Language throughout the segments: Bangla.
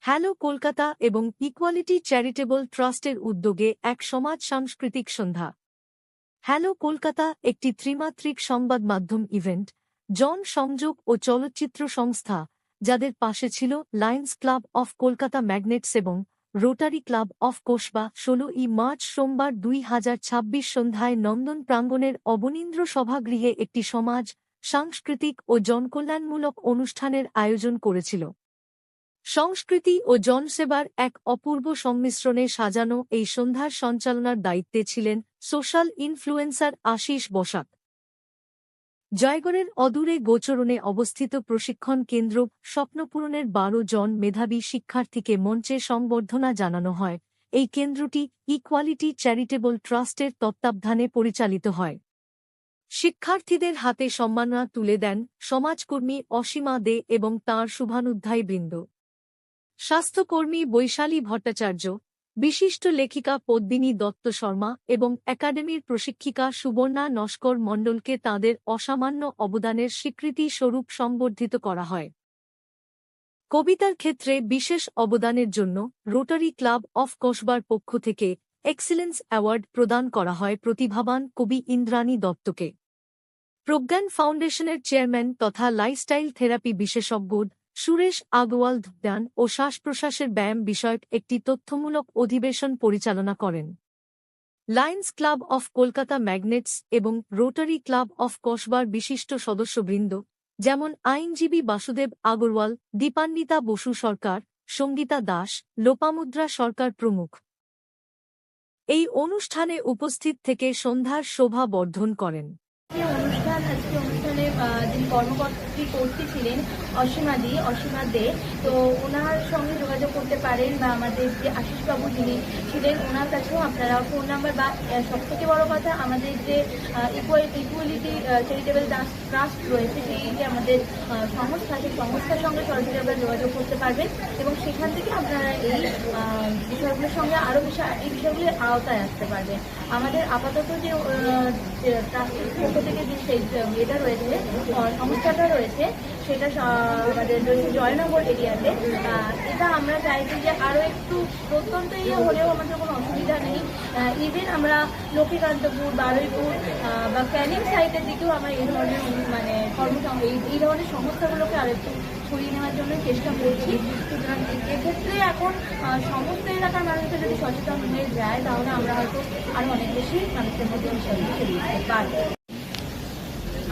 হ্যালো কলকাতা এবং ইকুয়ালিটি চ্যারিটেবল ট্রাস্টের উদ্যোগে এক সমাজ সাংস্কৃতিক সন্ধ্যা। হ্যালো কলকাতা একটি ত্রিমাত্রিক সংবাদ মাধ্যম ইভেন্ট, জনসংযোগ ও চলচ্চিত্র সংস্থা, যাদের পাশে ছিল Lions club of Kolkata magnets এবং rotary club of Kasba. 16ই March সোমবার 2026 সন্ধ্যায় নন্দন প্রাঙ্গণের অবনীন্দ্র সভাগৃহে একটি সমাজ, সাংস্কৃতিক ও জনকল্যাণমূলক অনুষ্ঠানের আয়োজন করেছিল। সংস্কৃতি ও জনসেবার এক অপূর্ব সংমিশ্রণে সাজানো এই সন্ধ্যার সঞ্চালনার দায়িত্বে ছিলেন সোশ্যাল ইনফ্লুয়েন্সার আশিস বসাক। জয়গড়ের অদূরে গোচরণে অবস্থিত প্রশিক্ষণ কেন্দ্র স্বপ্নপূরণের 12 জন মেধাবী শিক্ষার্থীকে মঞ্চে সংবর্ধনা জানানো হয়। এই কেন্দ্রটি ইকুয়ালিটি চ্যারিটেবল ট্রাস্টের তত্ত্বাবধানে পরিচালিত হয়। শিক্ষার্থীদের হাতে সম্মাননা তুলে দেন সমাজকর্মী অসীমা দে এবং তাঁর শুভানুধ্যায়ী বৃন্দ। স্বাস্থ্যকর্মী বৈশালী ভট্টাচার্য, বিশিষ্ট লেখিকা পদ্মিনী দত্ত শর্মা এবং একাডেমির প্রশিক্ষিকা সুবর্ণা নস্কর মণ্ডলকে তাঁদের অসামান্য অবদানের স্বীকৃতি স্বরূপ সংবর্ধিত করা হয়। কবিতার ক্ষেত্রে বিশেষ অবদানের জন্য রোটারি ক্লাব অফ কোসবার পক্ষ থেকে এক্সিলেন্স অ্যাওয়ার্ড প্রদান করা হয় প্রতিভাবান কবি ইন্দ্রাণী দত্তকে। প্রজ্ঞান ফাউন্ডেশনের চেয়ারম্যান তথা লাইফস্টাইল থেরাপি বিশেষজ্ঞ সুরেশ আগরওয়াল ধ্যান ও শ্বাস-প্রশ্বাসের ব্যায়াম বিষয়ক একটি তথ্যমূলক অধিবেশন পরিচালনা করেন। Lions club of Kolkata magnets এবং রোটারি ক্লাব অফ কসবার বিশিষ্ট সদস্যবৃন্দ, যেমন আইনজীবী বাসুদেব আগরওয়াল, দীপান্বিতা বসু সরকার, সঙ্গীতা দাস, লোপামুদ্রা সরকার প্রমুখ এই অনুষ্ঠানে উপস্থিত থেকে সন্ধ্যার শোভা বর্ধন করেন। আজকে অনুষ্ঠানে যিনি কর্মকর্ত্রী ছিলেন অসীমা দে, তো ওনার সঙ্গে যোগাযোগ করতে পারেন, বা আমাদের যে আশিসবাবু যিনি ছিলেন ওনার কাছেও আপনারা ফোন নাম্বার, বা সবথেকে বড় কথা আমাদের যে ইকুয়ালিটি চ্যারিটেবল ট্রাস্ট রয়েছে, সেই যে আমাদের সংস্থা, সেই সংস্থার সঙ্গে সরাসরি আপনারা যোগাযোগ করতে পারবেন এবং সেখান থেকে আপনারা এই বিষয়গুলোর সঙ্গে আরও এই বিষয়গুলির আওতায় আসতে পারবেন। আমাদের আপাতত যে ট্রাস্টের পক্ষ থেকে যে এটা রয়েছে, সংস্থাটা রয়েছে, সেটা আমাদের জয়নগর এরিয়াতে। এটা আমরা চাইছি যে আরও একটু প্রত্যন্ত এরিয়া হলেও আমাদের কোনো অসুবিধা নেই। ইভেন আমরা লক্ষ্মীকান্তপুর, বারুইপুর বা ক্যানিং সাইটের দিকেও আমরা এই ধরনের এই ধরনের সংস্থাগুলোকে আরও একটু ছড়িয়ে নেওয়ার জন্য চেষ্টা করছি। সুতরাং এক্ষেত্রে এখন সমস্ত এলাকার মানুষকে যদি সচেতন হয়ে যায়, তাহলে আমরা হয়তো আরও অনেক বেশি মানুষের মধ্যে বিষয়গুলো ছড়িয়ে দিতে পারব।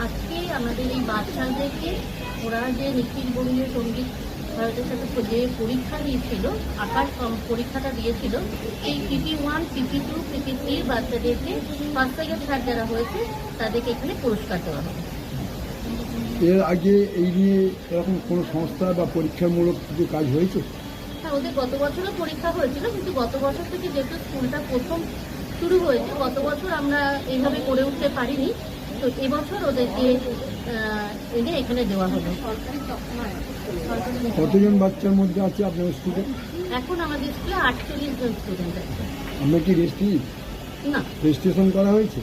আজকে আমাদের এই বাচ্চাদেরকে ওরা যে নিখিল বঙ্গীয় সঙ্গীত ভারতের সাথে যে পরীক্ষা দিয়েছিল, আঁকার পরীক্ষাটা দিয়েছিল, এই PP1, PP2, PP3 বাচ্চাদেরকে ফার্স্ট সেকেন্ড থার্ড যারা হয়েছে তাদেরকে এখানে পুরস্কার দেওয়া হবে। এর আগে এই নিয়ে এরকম কোনো সংস্থা বা পরীক্ষামূলক কিছু কাজ হয়েছে? হ্যাঁ, ওদের গত বছরও পরীক্ষা হয়েছিল, কিন্তু গত বছর থেকে যেহেতু স্কুলটা প্রথম শুরু হয়েছে, গত বছর আমরা এইভাবে করে উঠতে পারিনি, তো এবছর ওদেরকে এনে এখানে দেওয়া হলো। কতজন বাচ্চার মধ্যে আছে আপনার স্কুলে? এখন আমাদের স্কুলে 48 জন স্টুডেন্ট আছে। আমরা কি না, রেজিস্ট্রেশন করা হয়েছে?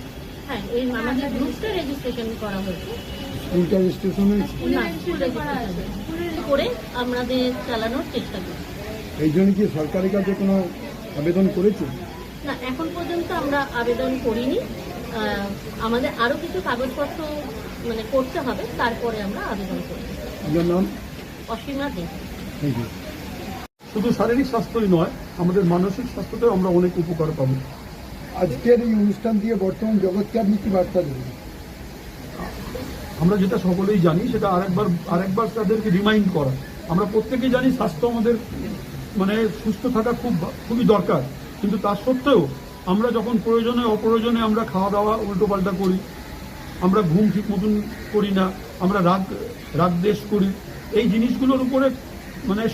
হ্যাঁ, এই আমাদের গ্রুপটা রেজিস্ট্রেশন করা হয়েছে। স্কুলটা রেজিস্ট্রেশন হয়েছে? না, স্কুল রেজিস্ট্রেশন করে আমাদের চালানোর চেষ্টা করি। এই জন্য কি সরকারের কাছে কোনো আবেদন করেছে? না, এখন পর্যন্ত আমরা আবেদন করিনি। আমাদের আরও কিছু কাগজপত্র করতে হবে, তারপরে আমরা আবেদন করি। আপনার নাম? অসীমা দে। Thank you. শুধু শারীরিক স্বাস্থ্যই নয়, আমাদের মানসিক স্বাস্থ্যতেও আমরা অনেক উপকার পাব। আজকের এই অনুষ্ঠান দিয়ে বর্তমান জগৎকে আপনি কি বার্তা দেবেন? আমরা যেটা সকলেই জানি, সেটা আরেকবার তাদেরকে রিমাইন্ড করা। আমরা প্রত্যেকেই জানি স্বাস্থ্য আমাদের সুস্থ থাকা খুবই দরকার, কিন্তু তা সত্ত্বেও আমরা যখন প্রয়োজনে অপ্রয়োজনে আমরা খাওয়া দাওয়া উল্টোপাল্টা করি, আমরা ঘুম ঠিক মতন করি না, আমরা রাগ দেশ করি, এই জিনিসগুলোর উপরে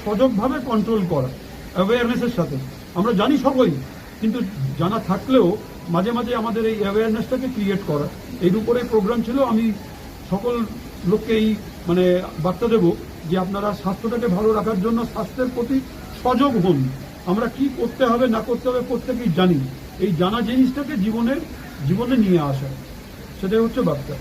সজগভাবে কন্ট্রোল করা, অ্যাওয়ারনেসের সাথে। আমরা জানি সবই, কিন্তু জানা থাকলেও মাঝে মাঝে আমাদের এই অ্যাওয়ারনেসটাকে ক্রিয়েট করা, এর উপরে প্রোগ্রাম ছিল। আমি সকল লোককে এই বার্তা দেব যে আপনারা স্বাস্থ্যটাকে ভালো রাখার জন্য স্বাস্থ্যের প্রতি সজাগ হন। আমরা কি করতে হবে না করতে হবে প্রত্যেকেই জানি, এই জানা জিনিসটাকে জীবনে নিয়ে আসা, সেটাই হচ্ছে বার্তা।